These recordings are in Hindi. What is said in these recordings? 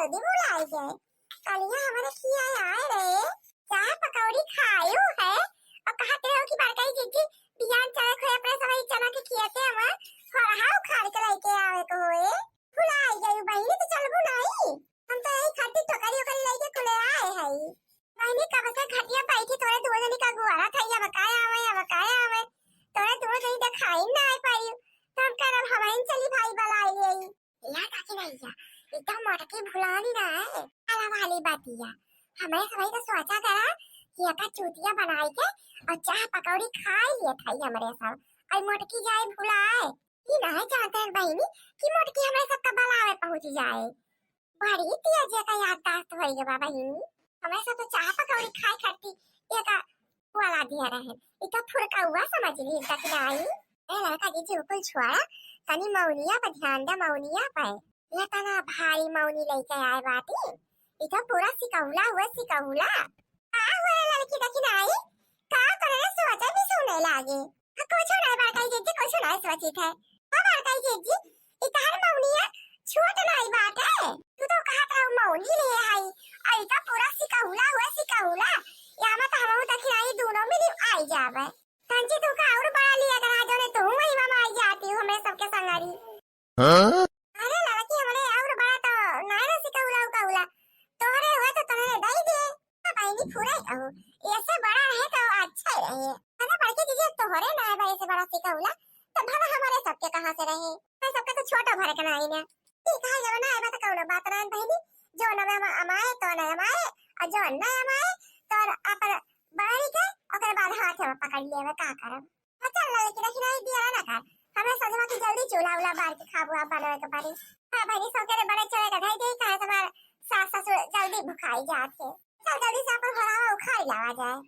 जल्दी बुलाई गए। कलिया हमारे किया आए रे चाय पकौड़ी खायू है और कहते हो कि बड़काई जीजी बियान चाय खोए अपने सभी चना के खियाते हम फरहा उखाड़ के लेके आवे को होए बुलाई गई बहनी तो चल बुलाई हम तो यही खाती टोकरी ओकरी लेके कुले आए हई बहनी कब से घटिया बैठी तोरे दो जनी का गुआरा थैया बकाया आवे तोरे दो जनी तो खाई ना आ पाई तो हम कह रहा हवाइन चली भाई बलाई यही या काकी नहीं या एकदम मोटकी भुलानी ना है आला वाली बातिया हमें सभी तो सोचा करा कि एक चूतिया बनाई के और चाय पकौड़ी खाई लिए थाई हमारे सब आई मोटकी जाए भुलाए कि नहीं जानते हैं बहनी कि मोटकी हमारे सबका बलावे पहुंच जाए बड़ी तेज का याददाश्त होई गे बाबा ही हमें सब तो चाय पकौड़ी खाई खाती एक वाला दिया रहे इतना फुरका हुआ समझ ली तक नहीं ए लड़का जी जो कोई छोड़ा तनी मौनिया पर ध्यान दे मौनिया पे ये तना भारी मौनी लेके आए बाटी इतना पूरा सिकहुला आ हुए लड़की देखी नहीं का करे सोचा भी सुने लागे कुछ नहीं बड़काई जीजी कुछ नहीं सोची थे हां बड़काई जीजी इतार मौनिया छोट नहीं बात है तू तो कहा था मौनी ले आई आई का पूरा सिकहुला या मत हम देखी नहीं दोनों में आई जावे संजी तू का और बड़ा लिया करा जो ने तू वही मामा आई जाती हूं मैं सबके संगारी हां अरे लड़की हमने और बड़ा तो ना सिकहुला तोरे हुए तो तने दई दे बहनी पूरा कहूं ऐसे बड़ा है तो अच्छा ही रहे अरे बड़के जीजी तोहरे ना है भाई ऐसे बड़ा सिकहुला तो भला हमारे सबके कहां से रहे मैं सबके तो छोटा भर के नहीं ना ठीक है जब ना है बात कौन बात ना बहनी जो ना हमारे तो ना हमारे और जो ना हमारे तो अपन बाहरी के ओकर बाद हाथ में पकड़ लिए का करब चल लेकिन नहीं दिया ना कर हमें सजवा की जल्दी चूल्हा उला बार के खाबू आप बनावे के पारी हां भाई सब के बड़े चले का दे कहे तुम्हारे सास ससुर जल्दी भुखाई जाते चल जल्दी से अपन भरावा उखाड़ लावा जाए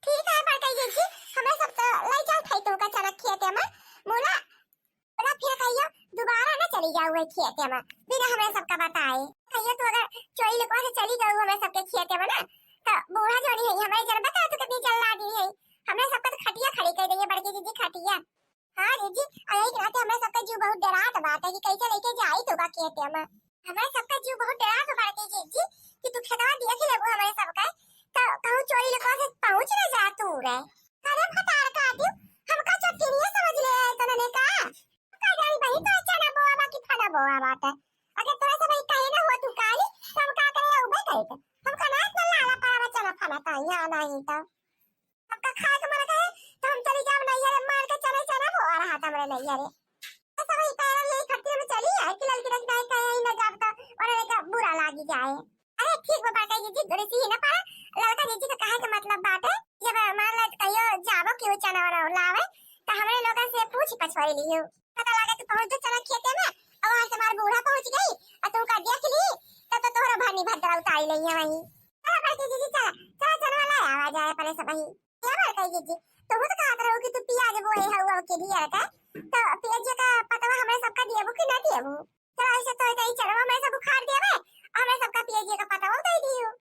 ठीक है बड़काई जीजी हमें सब तो ले चल खाई तो का चना खेते में मोला बोला फिर कहियो दोबारा ना चली जाओ खेते में बिना हमें सबका बताए कहियो तो अगर चोरी लकवा से चली जाओ हमें सबके खेते में ना तो बूढ़ा जोड़ी है हमें जरा बता तो कितनी जल्ला दी है हमें सबका तो खटिया खड़ी कर देंगे बड़की जीजी खटिया हां जीजी अरे कहते हमें सबका जीव बहुत डरात बात है कि कैसे लेके जाई तो का खेते में हमें सबका जीव बहुत डरात बड़की जीजी कि तू खेतवा देख लेबो हमें सबका तो कहूं चोरी लकवा से पहुंच ना जा तू रे अरे फटार काटियो हमका चटनी समझ ले तने का गाड़ी भाई तो अच्छा ना बोआ बाकी खाना बोआ बात है अगर तोरा से भाई कहे ना हो तू काली तो हम का करे उबे कहे हम का ना इतना लाला पारा चना खाना था या नहीं तो हमका खाए के मन कहे तो हम चली जाओ नहीं यार मार के चना बोआ रहा था हमरे नहीं यार तो सब ही पैर ले खट्टी में चली है कि लड़की रख नहीं कहे ही ना जब तो और का बुरा लागी जाए अरे ठीक बाबा का जीजी गड़ी सी ना पारा लड़का जीजी का कहे का मतलब बात है जब मान लो कहियो जाबो क्यों चना लावे तो हमरे लोगन से पूछ पछवाई लियो पता लगा तू पहुंच चला खेते में और वहां से मार बूढ़ा पहुंच गई और तू का देख ली तो तोहरा भानी भद्रा उतार लई है वही चला बड़की जीजी चला वाला आवाज आया पहले सब वही क्या बड़की जीजी तो वो तो कहत रहो कि तू पियाज बोए हुआ के दिया का तो पियाज का पता हमें सबका दिएबो कि ना दिएबो चला ऐसे तो ही चलो मैं सब उखाड़ देबे हमें सबका पियाज का पता हो दे दियो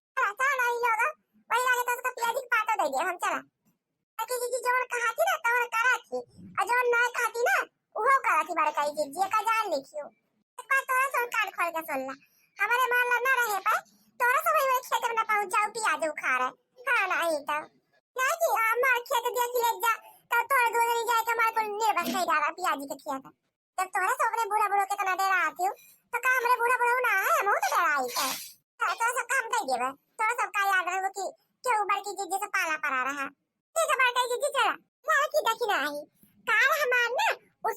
चला नहीं लोगा वही लगे तो उसका पियाज का पता दे दे हम चला बड़की जीजी जो कहती ना तो करा थी और जो ना कहती ना वो करा थी बड़की जीजी का जान लिखियो एक बार तोरा सुन कान खोल के सुन ला हमारे मान ला ना रहे पाए तोरा सब वही खेत में ना पहुंच जाओ पियाज उखाड़ हां नहीं तो नहीं जी हमार खेत देख ले जा तो तोरा दो जनी जाए के हमारे को निर्बस नहीं डाला पियाज के खेत जब तोरा सब अपने बूढ़ा के तना डरा आती हो तो का हमरे बूढ़ा ना है हम तो डराई है तो सब काम कर देबे तोरा सब का याद रहो कि क्यों बड़की जीजी से पाला पड़ा रहा ठीक है बड़की जीजी चला लड़की देखी ना आई काल हमार ना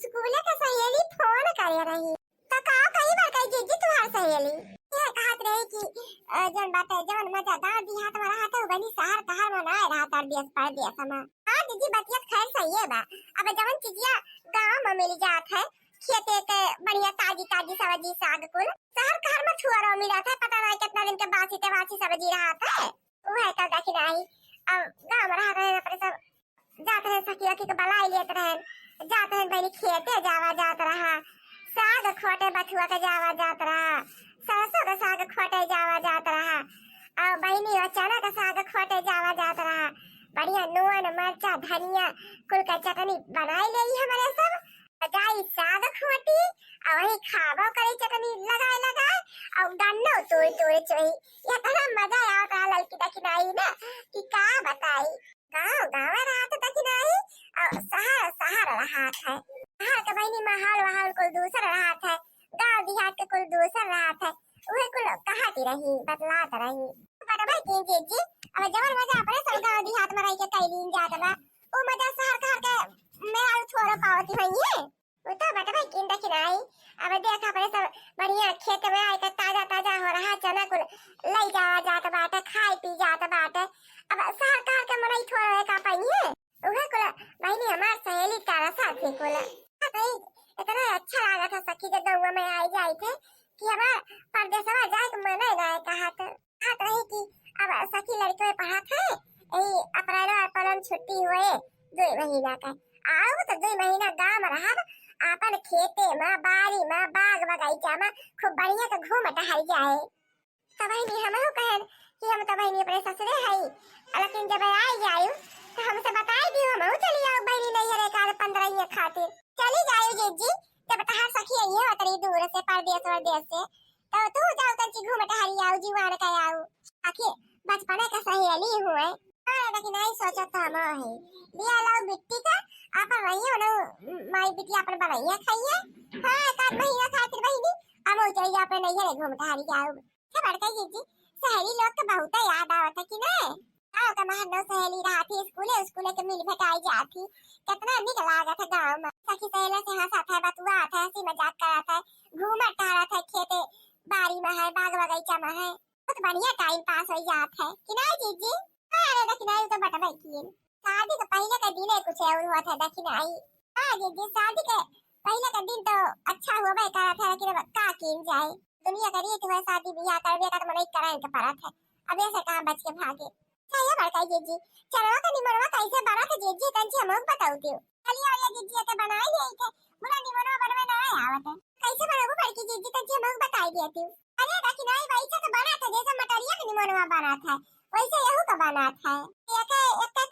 स्कूल का सहेली फोन करे रही तो का कई बड़की जीजी तुम्हार सहेली ये कहत रही कि जन बात है जवन मजा दाद दिया तुम्हारा हाथ बनी शहर कहर मनाए रहा तार दियस पड़ दिया समा हां जीजी बतियत खैर सही है बा अब जवन चीजिया गांव में मिल जात है खेते के बढ़िया ताजी सब्जी साग कुल शहर कहर में छुआरो मिला था पता नहीं कितना दिन के बासी सब्जी रहा था वो है का देखी नहीं अब गांव में रहा रहे पर सब जाते हैं सखिया की बलाई लेते रहे जाते हैं बनी खेते जावा जात रहा साग खोटे बथुआ के जावा जात रहा सरसों का साग खोटे जावा जात रहा और बहनी और चना का साग खोटे जावा जात रहा बढ़िया नून मिर्चा धनिया कुल का चटनी बनाई ले हमारे सब जाई साग खोटी और वही खाबो करे चटनी लगाए और गन्नो तोड़ तोड़ चोही या तना मजा आवता लड़की दखिनाई ना कि का बताई। गाँव गाँव रात दखिनाई और शहर शहर राहत है। शहर के बहनी माहौल वहाल कुल दूसर राहत है, गाँव देहात के कुल दूसर राहत है। उहे कुल कहती रही बतलात रही पर भाई की जीजी अब जवन मजा अपने सब गाँव देहात में रह के कैलीन जात बा ओ मजा शहर घर के मेरा छोड़ पावती भई वो तो बट भाई किन दखिनाई। अब देख अपने सब बढ़िया खेत में आए ताजा ताजा हो रहा चना कुल लई जावा जात बाटे खाई पी जात बाटे। अब शहर घर के मनई छोड़ का पाइए उहे कुल बहनी हमार सहेली तारा साथी कुल भाई इतना अच्छा लगा था सखी के गौवा में आई जाए थे कि अब परदेसवा जाए तो मना ना कहत रही कि अब सखी लड़के में पढ़ा था यही अप्रैल अपन छुट्टी हुए 2 महीना का आओ तो 2 महीना गांव में रहा अपन खेते में बाड़ी में बाग बगीचा में खूब बढ़िया के घूम टहल जाए। तो बहनी हमहु कहन कि हम तो बहनी अपने ससुरे हई लेकिन जब आई जायु तो हमसे बताई दी हमहु चली आओ बहनी नहीं रे काल 15 ये खातिर चली जायु जीजी जब तहार सखी आई है उतरी दूर से परदेश से तो तू जाओ कंची घूम टहल आओ जीवान का आओ आखिर बचपन का सहेली हुए लेकिन नहीं सोचा था हम है लिया लाओ बिट्टी का अपन रहिए ना माई बिटिया अपन बनाइए खाइए। हां एक महीना खातिर बहिनी अब चली जा अपन नहीं रे घूम टहल के आओ सब बड़का जीजी सहेली लोग तो बहुत याद आवत है कि नहीं गाँव का महनो सहेली रहा थी स्कूले के मिल भेटाई जाती कितना निक लागत है गाँव में सखी सहेला से हंसा था बतुआ था हंसी मजाक करा था घूमा टहरा था खेते बाड़ी में है बाग बगीचा में है बहुत बढ़िया टाइम पास हो जात है कि नहीं जीजी। अरे लेकिन आई तो बता भाई की शादी के पहले का दिन कुछ और हुआ था लेकिन आई हां जीजी शादी के पहले का दिन तो अच्छा हुआ भाई करा था लेकिन का किन जाए दुनिया करी तो शादी ब्याह करबे का तो नहीं कराए के परत है अब ऐसे कहां बच के भागे चाहिए बड़का जीजी चलो का निमरवा कैसे बना था जीजी तंची हम बताओ दियो चलिए और ये जीजी के बनाई ले थे बुरा निमरवा बनवे ना आवत है कैसे बनाबो बड़की जीजी तंची हम बताई देती अरे लेकिन आई भाई से बना था जैसे मटरिया के निमरवा बना था वैसे यहू का बना था एक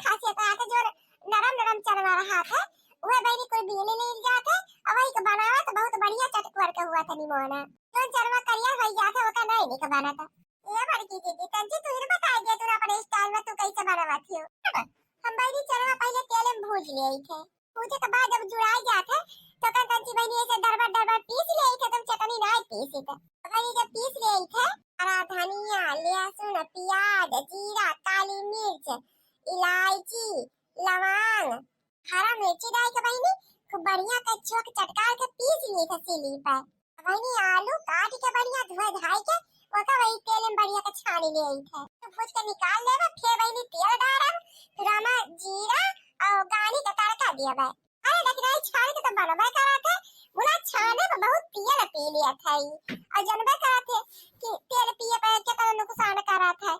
खासियत है जो नरम नरम चलवा रहा था वह बहनी कोई बीने नहीं जाते और वही का बनावा तो बहुत बढ़िया चटकवर का हुआ था निमोना जो चरवा करिया वही जाता वो का नहीं का बना था ये बड़की जीजी तंजी तू ही बता दे तू अपने स्टाइल में तू कैसे बनावती हो। हम बहनी चरवा पहले तेल में भूज लिए थे भूजे के बाद जब जुड़ाई जाते तो कंची बहनी ऐसे दरबार पीस लिए थे तुम चटनी नहीं पीसी थे बहनी जब पीस लिए थे हरा धनिया लहसुन प्याज जीरा काली मिर्च इलायची लवंग हरा मिर्ची डाल के बहनी खूब बढ़िया कच्चो के चटकार के पीस लिए थे सीली पर बहनी आलू काट के बढ़िया धोए धाई के ओका वही तेल में बढ़िया के छानी ले आई थे तो भूज के निकाल लेबे फिर बहनी तेल डाला फिर हम जीरा और गानी का तड़का दिया बे अरे लेकिन आई छान के तो बनबे करा थे मुला छाने में बहुत तेल पी लिया था और जनबे करा थे कि तेल पिए पे कितना नुकसान करा था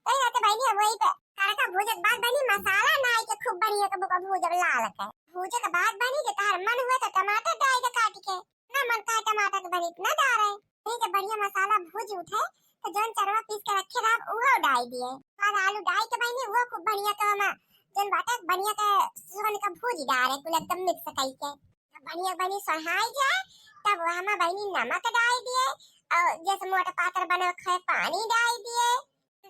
कहीं ना तो बहनी वही पे तड़का भूजे के बाद बहनी मसाला नाई के खूब बढ़िया के बुका भूजे लाल के भूजे के बाद बहनी के तार मन हुए तो टमाटर डाल के काट के ना मन का टमाटर के बनी इतना डाल रहे नहीं जब बढ़िया मसाला भूज उठे तो जौन चरवा पीस के रखे रहा वो डाल दिए बाद आलू डाल के बहनी वो खूब बढ़िया का जौन बाटा बढ़िया का सोन का भूज डाले कुल एकदम मिक्स करके बढ़िया बनी सोहाई जाए तब हम बहनी नमक डाल दिए और जैसे मोटा पात्र बना खाए पानी डाल दिए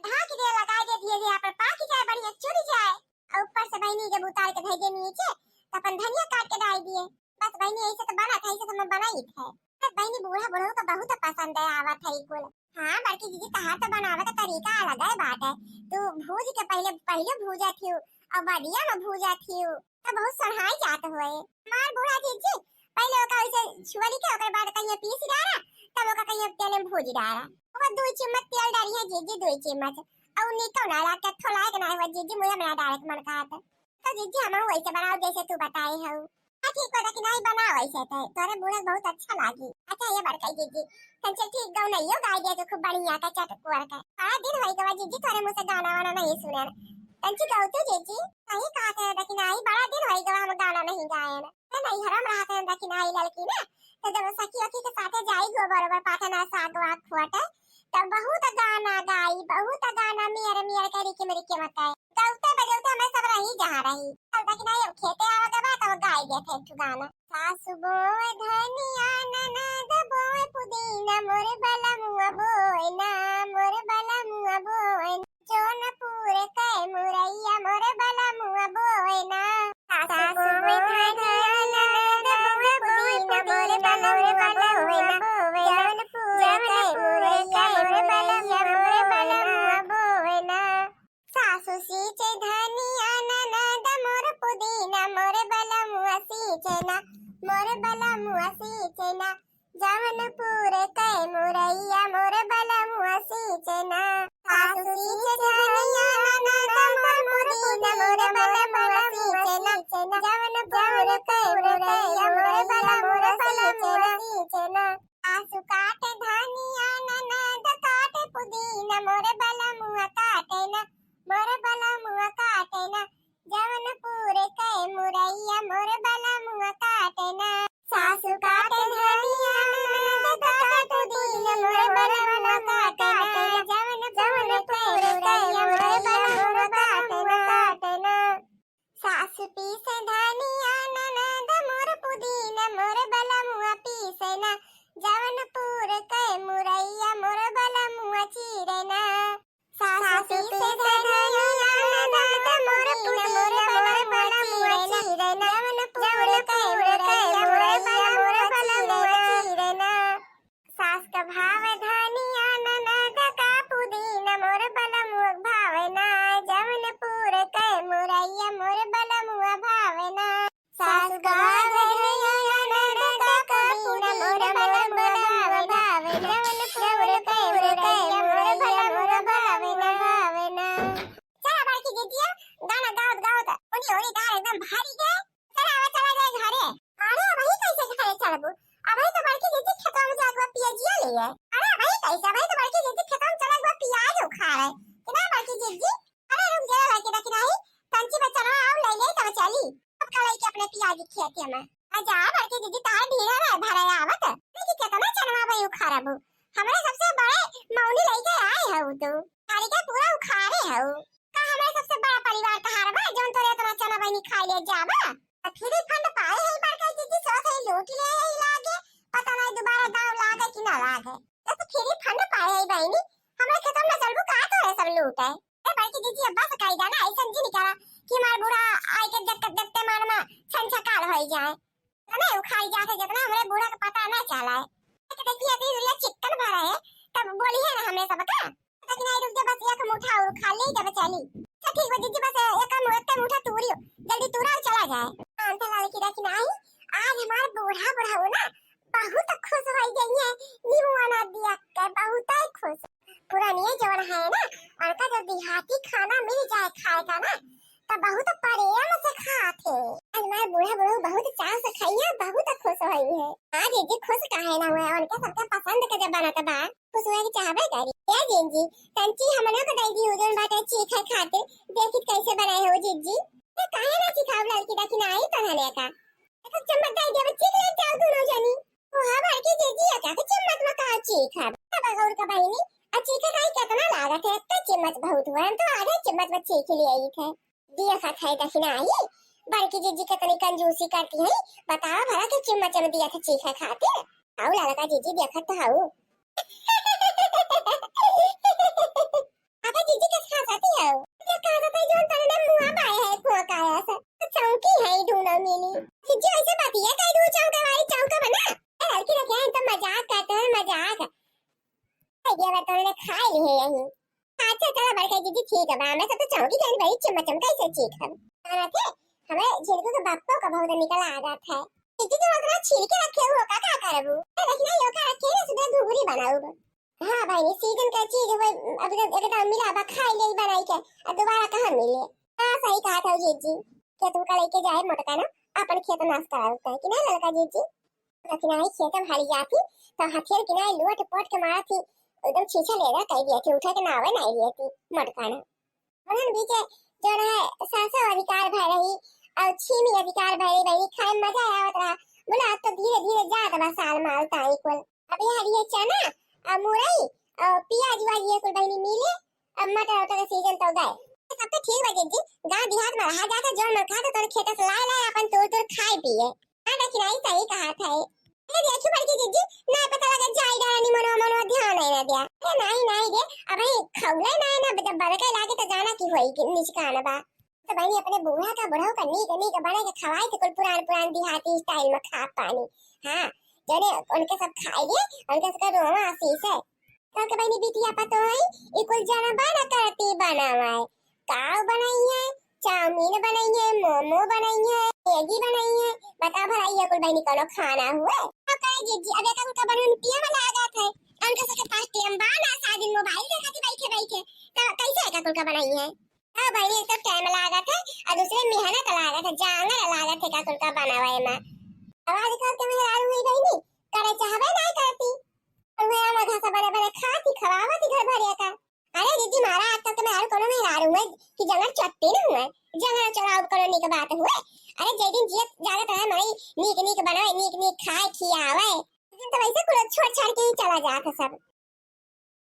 ढक दे लगा दे दिए यहाँ पर पाक जाए बढ़िया चुर जाए और ऊपर से बहनी जब उतार के भेजे नीचे तो अपन धनिया काट के डाल दिए बस बहनी ऐसे तो बना था ऐसे तो मैं बनाई थे बहनी बूढ़ा बूढ़ों को बहुत पसंद है आवा था कुल। हाँ बड़की दीदी तहार तो बनावे का तरीका अलग है बात है तू भूज के पहले भूजा थी और बढ़िया में भूजा थी तो बहुत सड़ाई जात हुए मार बूढ़ा जीजी पहले ओका ऐसे छुअली के ओकर बाद कहीं पीस डाला तब ओका कहीं तेल में भूज डाला वो 2 चम्मच तेल डाली है जीजी 2 चम्मच और निको ना लाके थोड़ा के ना है जीजी मुझे बना डाले मन का तो जीजी हम वैसे बनाओ जैसे तू बताई है ठीक है लेकिन नहीं बनाओ ऐसे तो तोरे बूढ़े बहुत अच्छा लागी। अच्छा ये बड़का जीजी संचे ठीक गाँव नहीं हो गाय दे तो खूब बढ़िया का चटकुआ का सारा दिन होई गवा जीजी तोरे मुंह से गाना वाना नहीं सुने संचे गाँव तो जीजी सही कहा थे लेकिन आई बड़ा दिन होई गवा हम गाना नहीं गाए ना नहीं हरम रहा थे लेकिन आई लड़की ना तो जब सखी अखी के साथे जाई गो बरोबर पाठना साग वाग खुआटे तब बहुत गाना गाई बहुत गाना मेरे करी के मेरी के बताए गाउते बजौते मैं सब रही जहाँ रही तब लेकिन आई खेते आवा के बाद तब गाई दे थे गाना सासु बोए धनिया ननद बोए पुदीना पुदीना मोरे बला मुआ बोएना मोरे बला मुआ बोएना जौनपुर के मुरैया मोरे बला मुआ बोएना सासु बोए धनिया ननद बोए पुदीना मोरे बला मुआ बोएना जौनपुर के मुरैया मोरे बला मुआ बोएना सासु सींचे धनिया ननद मोर पुदीना मोरे बला मुआ सींचेना मोरे बला मुआ सींचेना जौनपुर के मुरैया मोरे बला मुआ सींचेना सासु सींचे धनिया ननद मोर पुदीना मोरे बला मुआ सींचेना जौनपुर के मुरैया मोरे बला मुआ सींचेना सासु काटे धनिया ननद काटे पुदीना मोरे बला मुआ काटेना मोरे बला मुआ काटेना जौनपुर के मुरैया मोरे बला मुआ काटेना सासु काटे धनिया ननद काटे पुदीना मोरे बला मुआ काटेना जौनपुर के मुरैया मोरे बला मुआ काटेना सासु पीसे धनिया ननद मोर पुदीना मोरे बला मुआ पीसेना जौनपुर के मुरैया मोरे बला मुआ चीरेना सासु पीसे धनिया ननद मोर पुदीना मोरे बला मुआ चीरेना जौनपुर के मुरैया मोरे बला मुआ चीरेना सास का भाव धनिया ननद का पुदीना मोरे बला मुआ भावेना जौनपुर के मुरैया मोरे बला मुआ भावेना सास का धनिया ननद का पुदीना मोरे बला मुआ भावेना जौनपुर के मुरैया मोरे बला मुआ भावेना चला बाकी दीजिए गाना गावत गावत ओनी ओनी गा एकदम भारी गए चला जाए घरे अरे भाई कैसे घरे चलबू अबे तो बाकी दीदी खेतों में जाके पियाजिया ले है अरे भाई कैसे भाई तो बाकी दीदी खेतों में चला के पियाज उखा रहे किना बाकी दीदी अरे रुक जा बाकी रख नहीं तंची बच्चा ना आओ ले ले तब चली अब कलाई के अपने पियाज खेती में आजा बाकी दीदी तार ढीला ना भरा आवत लेकिन खेतों में चनवा भाई उखा रबू हमारे सबसे बड़े मौनी लेके आए है वो तो तारी का पूरा उखाड़े है का हमारे सबसे बड़ा परिवार का हारबा जोन तोरे इतना चना बनी खा ले जाबा फिर फंड पाए है बड़का दीदी सोच है लूट ले ही लागे पता नहीं दोबारा दाव लागे कि ना लागे तो फिर फंड पाए है बहनी हमारे खेतों में चलबू का तो है सब लूट है ए बड़की दीदी अब्बा से कही जाना ऐसा नहीं निकला कि हमार बुढ़ा आए के देखते मन में छनछकार हो जाए ना उखाई जाके जितना हमारे बूढ़ा का पता ना चला है कि देखिए अभी रुला चिकन भरा है तब बोली है ना हमें सब का लेकिन आई रुक जा बस एक मुठा और खा ले जब चली ठीक है दीदी बस एक मुठा तूरियो जल्दी तूरा चला जाए अंत लाल की रखी नहीं आज हमारा बूढ़ा बूढ़ा हो ना बहुत खुश हो गई है नींबू बना दिया कर बहुत ही खुश पुरानी जोन है ना उनका जो देहाती खाना मिल जाए खाए का ना तो बहुत प्रेम से खाते आज हमारे बूढ़ा बूढ़ा बहुत चाव से खाइए बहुत खुश हुई है आज जी खुश काहे ना हुआ उनके सबके पसंद के जब बनाता बा खुश हुए के चाहबे करी ए जिंजी तंची हमने को दई दी उजन बाटे चीखा खाते देखित कैसे बनाए हो जीजी तो काहे ना सिखाव लड़की दा कि नहीं तहने का तो चम्मच दे दे बच्ची ले जाओ दोनों जनी ओ हां बड़की जीजी का के चम्मच में का चीखा तब गौर का बहिनी आ चीखा खाई कितना लागत है तो चम्मच बहुत हुआ तो आधे चम्मच में चीख ले आई है दिया खा खाए दखी ना आई बड़की जीजी कितनी कंजूसी करती है बताओ भला के चम्मच में दिया था चीखा खाते आओ लाला का जीजी देखा तो आओ अबे जीजी किस खा जाती है क्या खा जाता है जो तने मुंह पाए है खोका ऐसा चौकी है ढूंढो मिली जीजी ऐसे बात है कई दो चौका वाली चौका बना लड़की रखे हैं तो मजाक करते हैं मजाक ये बात तोने खा ली है यही अच्छा चलो बड़का जीजी ठीक है मैं सब तो चौकी जान भाई चम्मच कैसे चीख हम खाना थे हमें झिलको के बापों का बहुत निकल आ जाता है जीजी तो अगर छील के रखे हो का करबू लेकिन यो का रखे ना सुबह घुघरी बनाऊ हां भाई सीजन का चीज है अभी एकदम मिला बा खाई ले बनाई के और दोबारा कहां मिले हां सही कहा था जीजी के तुम का लेके जाए मोटका ना अपन खेत नाश कराता है कि ना लड़का जीजी लेकिन आई खेत में हाली जाती तो हथियार की ना लूट पोट के मारा थी एकदम छीछा लेगा कह दिया कि उठा के नावे नहीं दिया थी मोटका ना उन्होंने बीच जो है सासो अधिकार भर रही और छीमी अधिकार भरी भरी खाए मजा आवत रहा बोला अब तो धीरे धीरे जात बा साल माल ताई कुल अब ये चना और मुरई और प्याज वाज ये कुल बहनी मिले अब मटर का सीजन तो गए सब तो ठीक बजे जी गांव देहात में रहा जाता जो मन खाता तो खेत से ला ला अपन तोड़ तोड़ खाए पिए हां लेकिन आई सही कहा था ये देखियो बड़की जीजी ना पता लगा जाई डानी मनो मनो ध्यान नहीं ना दिया ए नहीं नहीं रे अबे खौला नहीं ना जब बड़का लागे तो जाना की होई कि निचकाना बा तो भाई अपने बूढ़ा का बुढ़ाओ का नी के बड़े के खवाई तो कुल पुरान देहाती स्टाइल में खा पानी हां जने उनके सब खाइए उनके सबका रोमा आशीष है तो भाई नी बिटिया पतो है ये कुल जना बना करती बनावाए काव बनाई है चाउमीन बनाई है मोमो बनाई है मैगी बनाई है बता भलाई ये कुल बहनी कोनो खाना हुआ अब कहे जीजी अब एक उनका बनन पिया में लगा था उनके सबके पास टाइम बाना सादिन मोबाइल देखती बैठे तो कैसे का कुल का बनाई है हां भाई ने सब टाइम लगा था और दूसरे मेहनत लगा था जांगर लगा था का कुल का बनावे में आवाज करके मैं रारू हुई बहनी करे चाहबे नहीं करती और मैं आधा सा बड़े बड़े खाती खवावती घर भरिया का अरे दीदी मारा आज तक मैं यार कोनो में रारू में कि जंगल चट्टी न हुए जंगल चढ़ाव करो नी के बात हुए अरे जे दिन जियत जागत है मई नीक नीक बनावे नीक नीक खाए खियावे दिन तो वैसे कुल छोड़ छाड़ के ही चला जाता सब